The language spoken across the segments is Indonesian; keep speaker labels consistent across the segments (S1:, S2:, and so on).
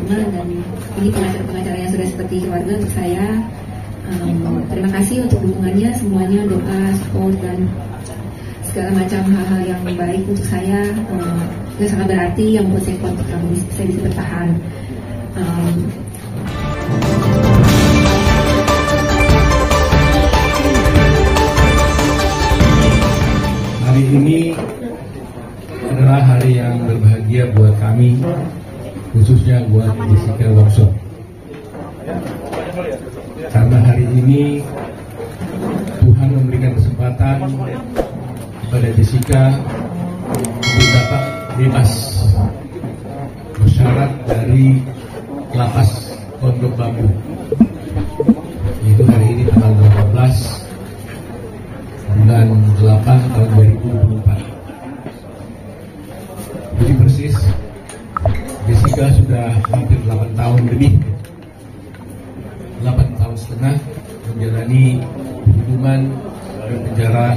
S1: teman-teman, dan ini pengacara yang sudah seperti keluarga untuk saya. Terima kasih untuk dukungannya, semuanya, doa, support, dan segala macam hal-hal yang baik untuk saya. Yang sangat berarti, yang membuat saya kuat untuk saya bisa bertahan.
S2: Hari ini adalah hari yang berbahagia buat kami, khususnya buat Jessica Wongso. Karena hari ini Tuhan memberikan kesempatan kepada Jessica untuk dapat bebas bersyarat dari lapas Pondok Bambu. Itu hari ini tanggal 18 bulan 8 tahun 2024. Jadi persis Jessica sudah hampir 8 tahun lebih, 8 tahun setengah menjalani hukuman di penjara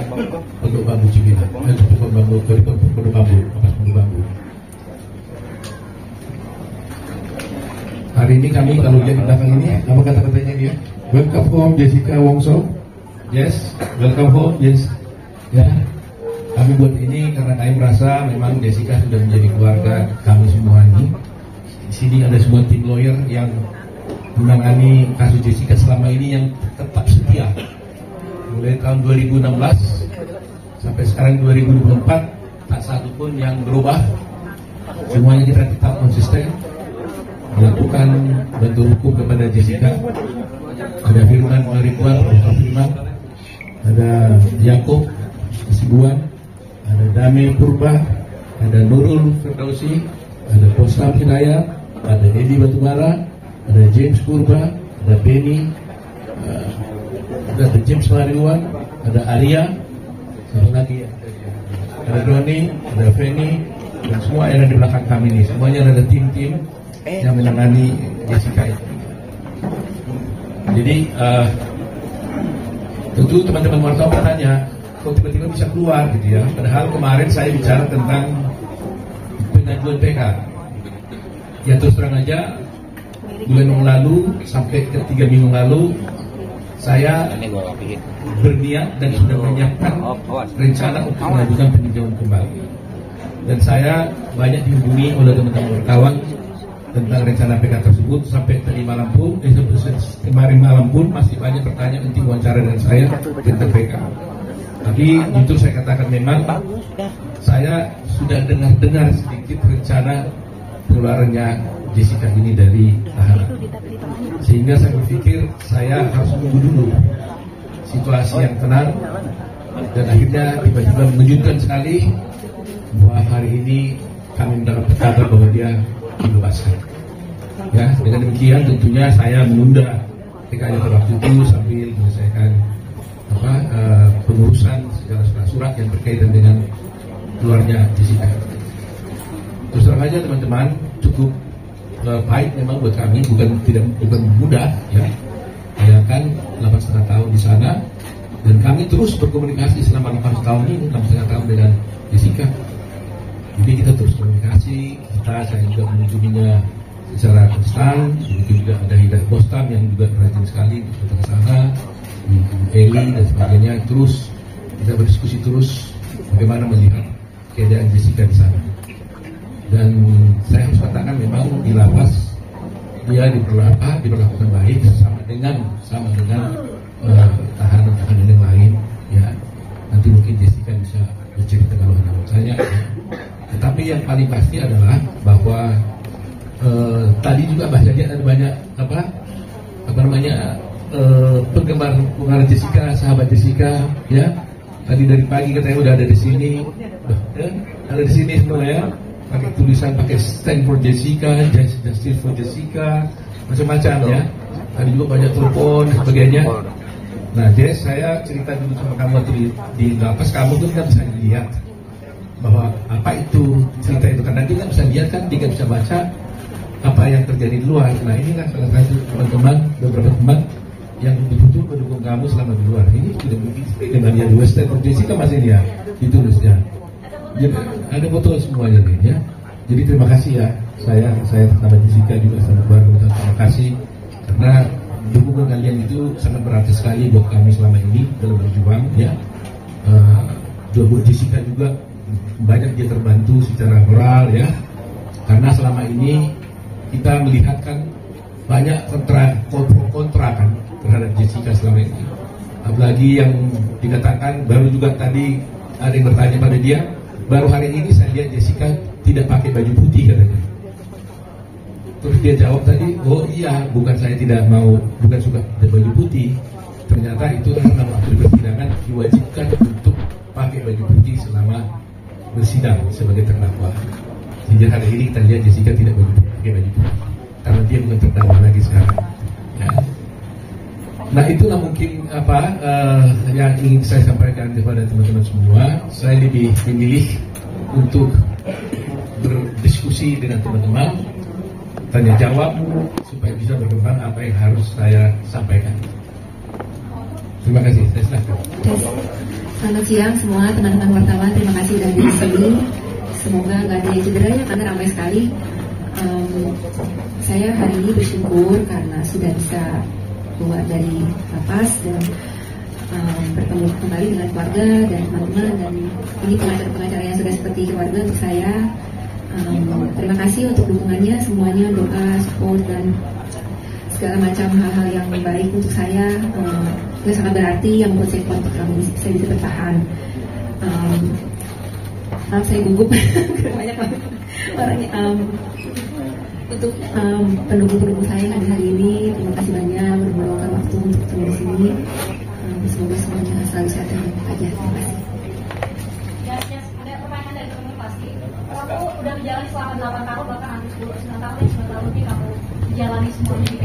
S2: Pondok Bambu Cibinong, Pondok Bambu, lapas Pondok Bambu. Hari ini kami kalau lihat di belakang ini, apa kata-katanya dia? Welcome home Jessica Wongso. Yes, welcome home. Yes, ya. Kami buat ini karena kami merasa memang Jessica sudah menjadi keluarga kami semua ini. Di sini ada semua tim lawyer yang menangani kasus Jessica selama ini yang tetap setia. Mulai tahun 2016 sampai sekarang 2024, tak satu pun yang berubah. Semuanya kita tetap konsisten melakukan bantu hukum kepada Jessica. Ada Firman Ridwan, Profesor Firman, ada Yaakob Hasibuan, ada Dame Purba, ada Nurul Firdausi, ada Postam Hidayat, ada Edi Batubara, ada James Purba, ada Benny, ada James Mariwan, ada Arya, satu lagi, ada Doni, ada Feni, dan semua yang ada di belakang kami ini. Semuanya ada tim-tim yang menangani Jessica itu. Jadi tentu teman-teman wartawan bertanya, kok tiba-tiba bisa keluar gitu ya? Padahal kemarin saya bicara tentang pengajuan PK. Ya terus terang aja, bulan yang lalu sampai ke 3 minggu lalu saya berniat dan sudah menyiapkan rencana untuk mengajukan peninjauan kembali. Dan saya banyak dihubungi oleh teman-teman wartawan tentang rencana PK tersebut. Sampai tadi malam pun, kemarin malam pun masih banyak pertanyaan untuk wawancara dengan saya tentang PK. Tapi itu saya katakan memang saya sudah dengar sedikit rencana keluarnya Jessica ini dari tahanan. Sehingga saya berpikir saya harus menunggu dulu situasi yang tenang, dan akhirnya tiba-tiba mengejutkan sekali bahwa hari ini kami mendapat kabar bahwa dia dibebaskan. Ya, dengan demikian tentunya saya menunda PK-nya pada waktu itu sambil menyelesaikan pengurusan segala surat yang berkaitan dengan keluarnya Jessica. Terus terang aja teman-teman, cukup baik memang buat kami, bukan mudah ya. Saya kan 8,5 tahun di sana, dan kami terus berkomunikasi selama 8 tahun ini, 6,5 tahun dengan Jessica. Jadi kita terus komunikasi, saya juga mengunjunginya secara konstan. Mungkin juga ada Hidayat Bostam yang juga rajin sekali datang ke sana, Eli dan sebagainya. Terus kita berdiskusi terus bagaimana melihat keadaan Jessica di sana. Dan saya harus katakan memang di lapas dia diperlakukan baik sama dengan tahanan-tahanan yang lain ya. Nanti mungkin Jessica bisa bercerita kalau ada saya. Tetapi yang paling pasti adalah bahwa tadi juga bahasanya ada banyak penggemar Jessica, sahabat Jessica ya. Tadi dari pagi katanya udah ada di sini, ada di sini semua ya. Pakai tulisan, pakai stand for Jessica, justice for Jessica, macam-macam ya. Tadi juga banyak telepon dan sebagainya. Nah, Jess, saya cerita dulu sama kamu di lapas, kamu tuh kan bisa dilihat bahwa apa itu cerita itu, karena dia kan bisa lihat kan, dia bisa baca apa yang terjadi di luar. Nah, inilah salah satu teman-teman, beberapa teman yang betul-betul mendukung kamu selama di luar. Ini sudah begitu dengan dia dua stand for Jessica masih dia ditulisnya. Jadi ada foto semuanya nih ya. Jadi terima kasih ya, saya sama Jessica juga sama kalian itu sangat berarti sekali buat kami selama ini dalam berjuang ya. Buat Jessica juga banyak dia terbantu secara moral ya, karena selama ini kita melihat kan banyak kontra kan terhadap Jessica selama ini. Apalagi yang dikatakan baru juga tadi ada yang bertanya pada dia, baru hari ini saya lihat Jessica tidak pakai baju putih katanya. Terus dia jawab tadi, oh iya, bukan saya tidak mau, bukan suka baju putih. Ternyata itu dalam waktu persidangan diwajibkan untuk pakai baju putih selama bersidang sebagai terdakwa. Sejak hari ini kita lihat Jessica tidak pakai baju putih karena dia bukan terdakwa lagi sekarang. Ya. Nah itulah mungkin apa yang ingin saya sampaikan kepada teman-teman semua. Saya lebih memilih untuk berdiskusi dengan teman-teman, tanya jawab supaya bisa berkembang apa yang harus saya sampaikan. Terima kasih. Saya silakan.
S1: Selamat siang semua teman-teman wartawan. Terima kasih sudah di sini. Semoga nggak ada yang cedera ya karena ramai sekali. Saya hari ini bersyukur karena sudah bisa keluar dari lapas dan bertemu kembali dengan keluarga dan teman-teman, dan ini pengacara-pengacara yang sudah seperti keluarga untuk saya. Terima kasih untuk dukungannya semuanya, doa, support dan segala macam hal-hal yang baik untuk saya. Itu sangat berarti yang membuat saya kuat untuk saya bisa bertahan. Saya gugup banyak banget orangnya. Untuk pendukung-pendukung saya yang ada hari ini, terima kasih banyak udah meluangkan waktu untuk ketemu di sini. Semoga semuanya selalu sehat dan baik aja. Terima kasih.
S3: Ada pertanyaan dari teman-teman pasti. Kamu udah menjalani selama 8 tahun, bahkan hampir 9 tahun ya, 9 tahun lebih kamu menjalani semuanya di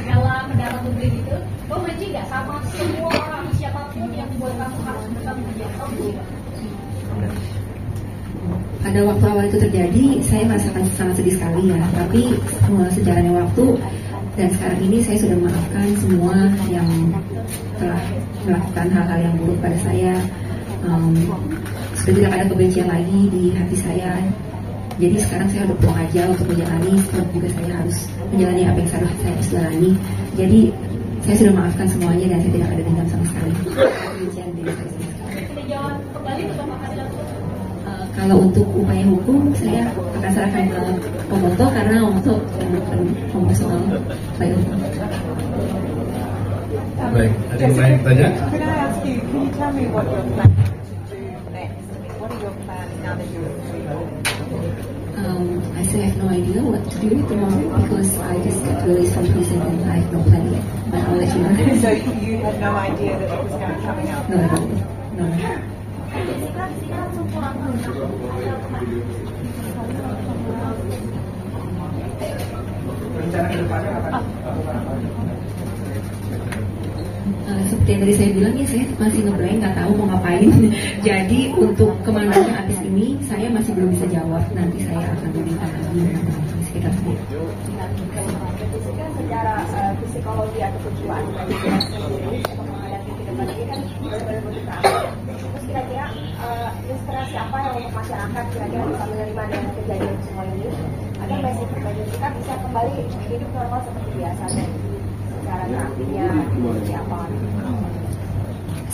S3: Kela, mendapat publik gitu. Kamu benci nggak sama semua orang, siapapun yang membuat kamu harus bertanggung jawab? Kamu benci nggak?
S1: Pada waktu awal itu terjadi, saya merasakan sangat sedih sekali ya. Tapi sejalannya waktu dan sekarang ini saya sudah memaafkan semua yang telah melakukan hal-hal yang buruk pada saya. Sudah tidak ada kebencian lagi di hati saya. Jadi sekarang saya udah pulang aja untuk menjalani, setelah juga saya harus menjalani apa yang saya harus jalani. Jadi saya sudah memaafkan semuanya dan saya tidak ada dendam sama sekali. Kebencian diri saya sama sekali.
S3: Tinjauan kembali untuk pengadilan.
S1: Kalau untuk upaya hukum, saya akan serahkan ke Omoto karena Omoto ngomong soal upaya hukum.
S2: Baik, ada yang lain bertanya?
S4: Can I ask you, can you tell me what you're planning to do next? What are your plans now that you're free?
S1: I still have no idea what to do tomorrow because I just got released from prison and I have no plan yet. But I'll let you know.
S4: So you had no idea that it was going to be coming out?
S1: No. Seperti yang tadi saya bilang ya, saya masih ngeblank, nggak tahu mau ngapain. Jadi untuk kemananya habis ini saya masih belum bisa jawab. Nanti saya akan berbincang lagi dengan sekitar saya.
S3: Secara psikologi atau kejiwaan sendiri menghadapi kehidupan ini kan benar-benar bergerak. Terus kira-kira inspirasi apa yang untuk masyarakat kira-kira bisa menerima dengan kejadian semua ini? Ada message bagi kita bisa kembali hidup normal seperti biasa dan secara terapinya seperti apa?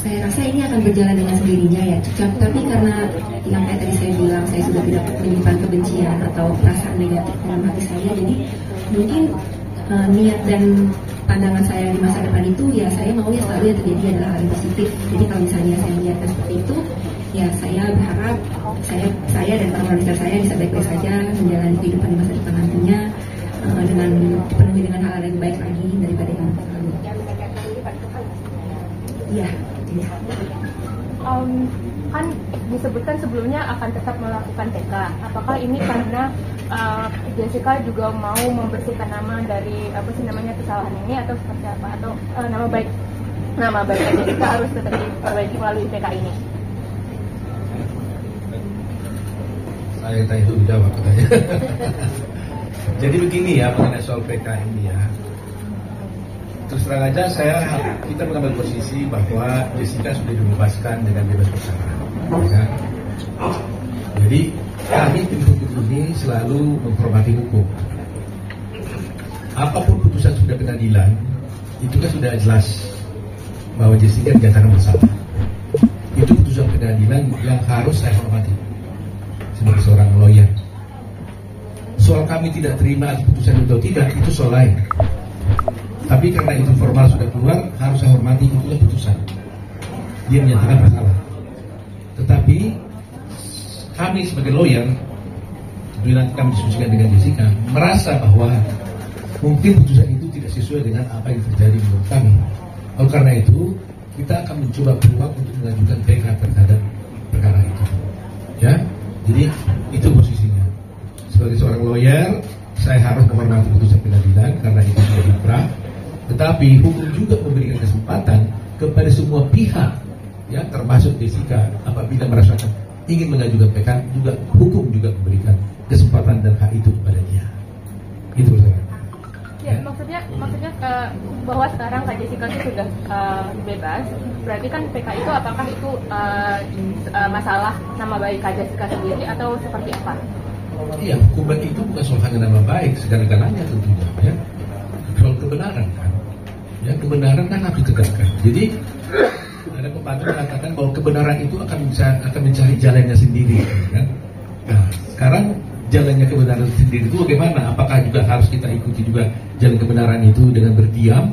S1: Saya rasa ini akan berjalan dengan sendirinya ya. Tapi karena yang kayak tadi saya bilang, saya sudah tidak menyimpan kebencian atau perasaan negatif dalam hati saya, jadi mungkin niat dan pandangan saya di masa depan itu ya saya mau ya selalu yang terjadi adalah hal yang positif. Jadi kalau misalnya saya niatkan seperti itu, ya saya berharap saya dan teman-teman dekat saya bisa baik-baik saja menjalani kehidupan di masa depan nantinya dengan penuh dengan hal-hal yang baik lagi daripada yang lalu. Iya.
S5: Kan disebutkan sebelumnya akan tetap melakukan TK. Apakah ini karena Jessica juga mau membersihkan nama dari kesalahan ini atau seperti apa? Atau nama baik Jessica harus tetap diperbaiki melalui TK ini?
S2: Saya tanya itu dijawab katanya. Jadi begini ya mengenai soal PK ini ya. Terus terang aja kita mengambil posisi bahwa Jessica sudah dibebaskan dengan bebas bersyarat. Ya. Jadi kami tim hukum ini selalu menghormati hukum. Apapun putusan sudah pengadilan, itu kan sudah jelas bahwa Jessica dinyatakan bersalah. Itu putusan pengadilan yang harus saya hormati sebagai seorang lawyer. Soal kami tidak terima putusan atau tidak, itu soal lain. Tapi karena itu formal sudah keluar, harus saya hormati, itulah putusan. Dia menyatakan bersalah. Tetapi kami sebagai lawyer, tentunya nanti kami diskusikan dengan Jessica, merasa bahwa mungkin putusan itu tidak sesuai dengan apa yang terjadi menurut kami. Oleh karena itu, kita akan mencoba peluang untuk mengajukan PK terhadap perkara itu. Ya, jadi itu posisinya. Sebagai seorang lawyer, saya harus menghormati putusan pengadilan karena itu sudah diprah. Tetapi hukum juga memberikan kesempatan kepada semua pihak, ya termasuk Jessica, apabila merasakan ingin mengajukan PK, juga hukum juga memberikan kesempatan dan hak itu kepada dia. Itu saya.
S5: Ya, maksudnya bahwa sekarang Kak Jessica itu sudah bebas, berarti kan PK itu apakah itu masalah nama baik Kak Jessica sendiri atau seperti apa?
S2: Iya, hukuman itu bukan soal hanya nama baik, segala-galanya tentunya, ya. Soal kebenaran kan, ya kebenaran kan harus ditegakkan. Jadi ada pepatah mengatakan bahwa kebenaran itu akan mencari jalannya sendiri, kan? Nah, sekarang jalannya kebenaran sendiri itu bagaimana? Apakah juga harus kita ikuti juga jalan kebenaran itu dengan berdiam,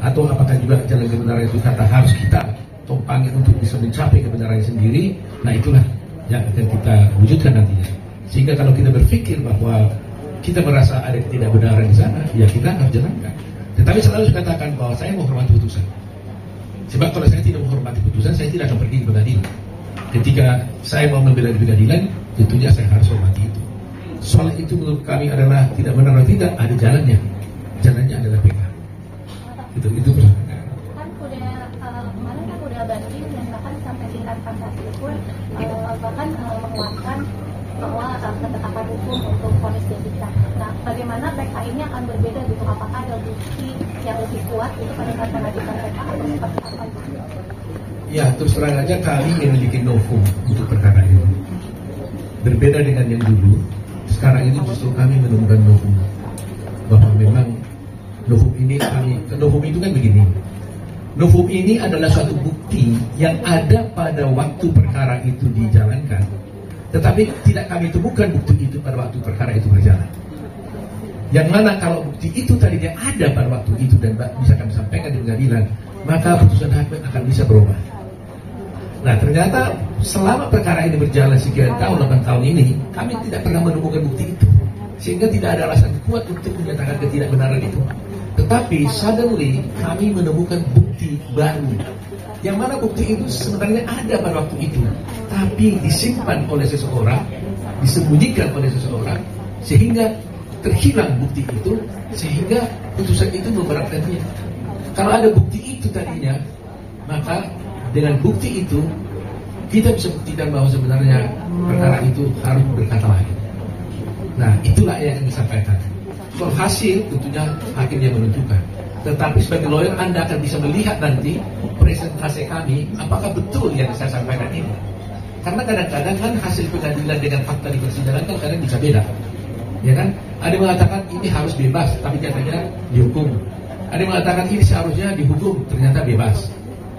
S2: atau apakah juga jalan kebenaran itu kata harus kita tumpangi untuk bisa mencapai kebenaran sendiri? Nah itulah yang akan kita wujudkan nantinya. Sehingga kalau kita berpikir bahwa kita merasa ada ketidakbenaran di sana, ya kita harus jalankan. Tetapi selalu saya katakan bahwa saya menghormati putusan. Sebab kalau saya tidak menghormati putusan, saya tidak akan pergi ke pengadilan. Ketika saya mau membela di pengadilan, tentunya saya harus hormati itu. Soal itu menurut kami adalah tidak benar atau tidak, ada jalannya. Jalannya adalah PK. Itu persoalannya.
S3: Kan kemarin kan udah banding menyatakan sampai tingkat kasasi pun bahkan menguatkan bahwa ketetapan hukum untuk vonis Jessica. Nah, bagaimana PK ini akan berbeda gitu? Apakah ada bukti yang lebih kuat itu pada saat pengajukan PK atau seperti apa?
S2: Ya, terus terang aja kami memiliki novum untuk perkara ini. Berbeda dengan yang dulu, sekarang ini justru kami menemukan novum bahwa memang novum ini novum itu kan begini. Novum ini adalah suatu bukti yang ada pada waktu perkara itu dijalankan. Tetapi tidak kami temukan bukti itu pada waktu perkara itu berjalan. Yang mana kalau bukti itu tadinya ada pada waktu itu dan bisa kami sampaikan di pengadilan, maka putusan hakim akan bisa berubah. Nah ternyata selama perkara ini berjalan sekian tahun, 8 tahun ini, kami tidak pernah menemukan bukti itu. Sehingga tidak ada alasan kuat untuk menyatakan ketidakbenaran itu. Tetapi suddenly kami menemukan bukti baru. Yang mana bukti itu sebenarnya ada pada waktu itu, tapi disimpan oleh seseorang, disembunyikan oleh seseorang, sehingga terhilang bukti itu, sehingga putusan itu memberatkan dia. Kalau ada bukti itu tadinya, maka dengan bukti itu kita bisa buktikan bahwa sebenarnya perkara itu harus berkata lain. Nah itulah yang disampaikan. Soal hasil tentunya hakim yang menentukan. Tetapi sebagai lawyer Anda akan bisa melihat nanti presentasi kami apakah betul yang saya sampaikan ini. Karena kadang-kadang kan hasil pengadilan dengan fakta di persidangan kan kadang bisa beda. Ya kan? Ada yang mengatakan ini harus bebas, tapi katanya dihukum. Ada yang mengatakan ini seharusnya dihukum, ternyata bebas.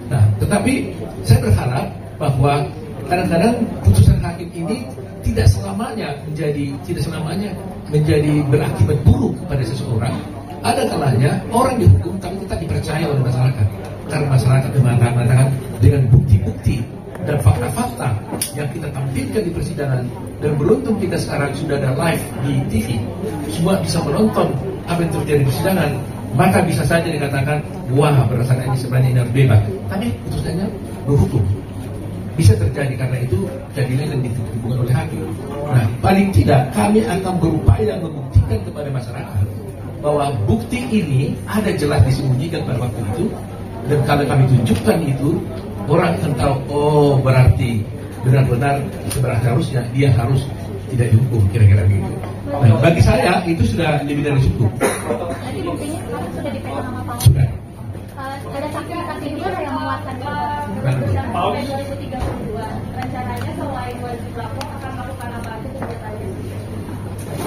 S2: Nah, tetapi saya berharap bahwa kadang-kadang putusan hakim ini tidak selamanya menjadi berakibat buruk kepada seseorang. Ada kalanya orang dihukum tapi tetap dipercaya oleh masyarakat. Karena masyarakat mengatakan dengan bukti-bukti dan fakta-fakta yang kita tampilkan di persidangan, dan beruntung kita sekarang sudah ada live di TV, semua bisa menonton apa yang terjadi di persidangan, maka bisa saja dikatakan wah berdasarkan ini sebenarnya ini harus bebas, tapi putusannya berhukum. Bisa terjadi karena itu jadinya yang ditentukan oleh hakim. Nah paling tidak kami akan berupaya membuktikan kepada masyarakat bahwa bukti ini ada jelas disembunyikan pada waktu itu, dan kalau kami tunjukkan itu, orang akan tahu, oh berarti benar-benar seharusnya dia harus tidak dihukum, kira-kira begitu. Nah, bagi saya itu sudah lebih dari cukup.
S3: Jadi buktinya sekarang sudah dipegang sama Pak.
S2: Sudah.
S3: Ada saksi juga yang menguatkan sampai 2032. Rencananya selain wajib lapor akan melakukan apa aja kegiatan?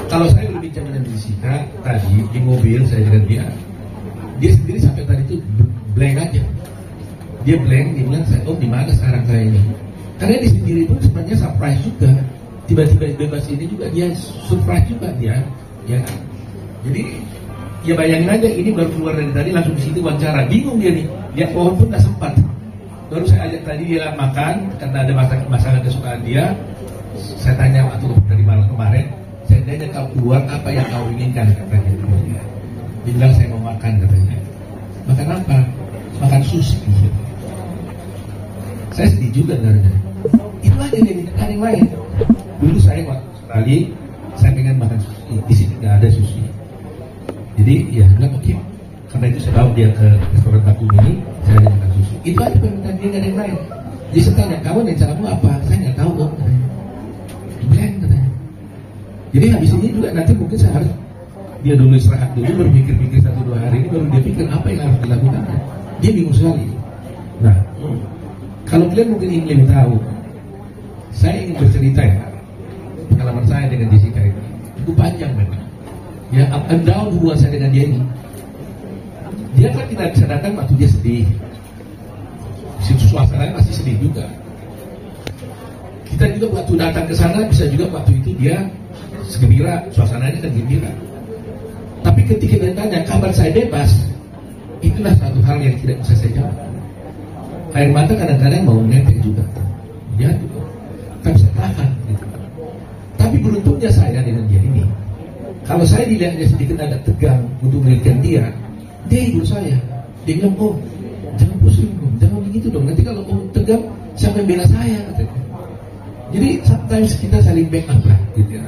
S2: Kalau saya berbincang dengan Jessica tadi di mobil saya dengan dia, dia sendiri sampai tadi itu blank aja. Dia blank, dia bilang, oh di mana sekarang saya ini? Karena dia sendiri pun sebenarnya surprise juga. Tiba-tiba bebas ini juga dia surprise juga dia. Ya. Jadi ya bayangin aja, ini baru keluar dari tadi langsung di situ wawancara, bingung dia nih, lihat pohon pun nggak sempat. Baru saya ajak tadi dia makan karena ada masalah kesukaan dia. Saya tanya waktu dari malam kemarin, saya tanya kau keluar apa yang kau inginkan, katanya. Dia bilang saya mau makan, katanya. Makan apa? Makan sushi. Saya sedih juga dengarnya. Itu aja dia tidak ada yang lain. Dulu saya waktu Australia, saya pengen makan sushi. Di sini nggak ada sushi. Jadi ya bilang oke. Karena itu saya bawa dia ke restoran Takung ini, saya ada makan sushi. Itu aja permintaan dia, nggak ada yang lain. Jadi saya tanya, kamu dan caramu apa? Saya nggak tahu kok. Blank, katanya. Jadi habis ini juga nanti mungkin saya harus dia dulu istirahat dulu, berpikir-pikir 1-2 hari ini, baru dia pikir apa yang harus dilakukan. Dia bingung sekali. Nah, kalau kalian mungkin ingin lebih tahu, saya ingin bercerita ya pengalaman saya dengan Jessica ini. Itu panjang memang. Ya, up and down hubungan saya dengan dia ini. Dia kan tidak bisa datang waktu dia sedih. Suasananya masih sedih juga. Kita juga waktu datang ke sana bisa juga waktu itu dia gembira, suasananya kan gembira. Tapi ketika dia tanya kabar saya bebas, itulah satu hal yang tidak bisa saya jawab. Air mata kadang-kadang mau menetek juga. Ya, tapi saya tahan. Gitu. Tapi beruntungnya saya dengan dia ini. Kalau saya dilihatnya sedikit agak tegang untuk menelitikan dia hibur saya. Dia bilang, oh jangan pusing dong, jangan begitu dong. Nanti kalau kamu tegang, siapa yang bela saya? Katanya. Jadi sometimes kita saling back up lah, gitu ya.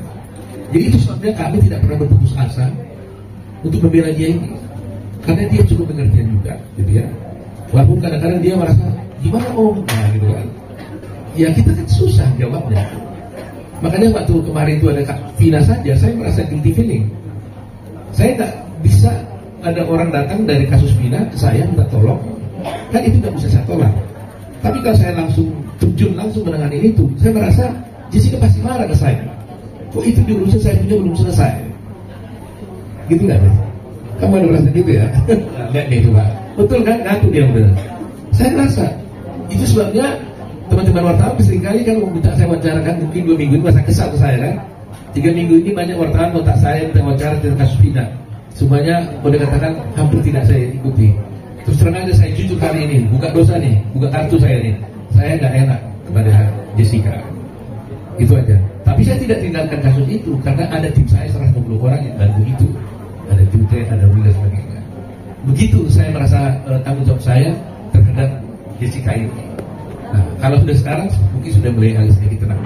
S2: Jadi itu sebabnya kami tidak pernah berputus asa untuk membela dia ini, karena dia cukup pengertian juga, gitu ya. Walaupun kadang-kadang dia merasa gimana om, nah, gitu kan. Ya kita kan susah jawabnya. Makanya waktu kemarin itu ada Kak Vina saja, saya merasa guilty feeling. Saya nggak bisa ada orang datang dari kasus Vina ke saya minta tolong, kan itu nggak bisa saya tolak. Tapi kalau saya langsung terjun langsung menangani itu, saya merasa Jessica pasti marah ke saya. Kok itu diurusan saya punya belum selesai? Gitu nggak? Kamu ada merasa gitu ya? Lihat nih itu Pak, betul kan? Ngaku dia benar. Saya merasa itu sebabnya teman-teman wartawan seringkali kan minta saya wawancarakan, mungkin 2 minggu ini masa kesal ke saya kan. 3 minggu ini banyak wartawan kontak saya minta wawancara tentang kasus Vina. Semuanya boleh katakan hampir tidak saya ikuti. Terus terang aja saya jujur kali ini, buka dosa nih, buka kartu saya nih. Saya nggak enak kepada Jessica. Itu aja. Tapi saya tidak tinggalkan kasus itu karena ada tim saya 150 orang yang bantu itu. Ada tim saya, ada Wila dan sebagainya. Begitu saya merasa tanggung jawab saya terhadap Jessica ini. Nah, kalau sudah sekarang mungkin sudah mulai agak sedikit tenang.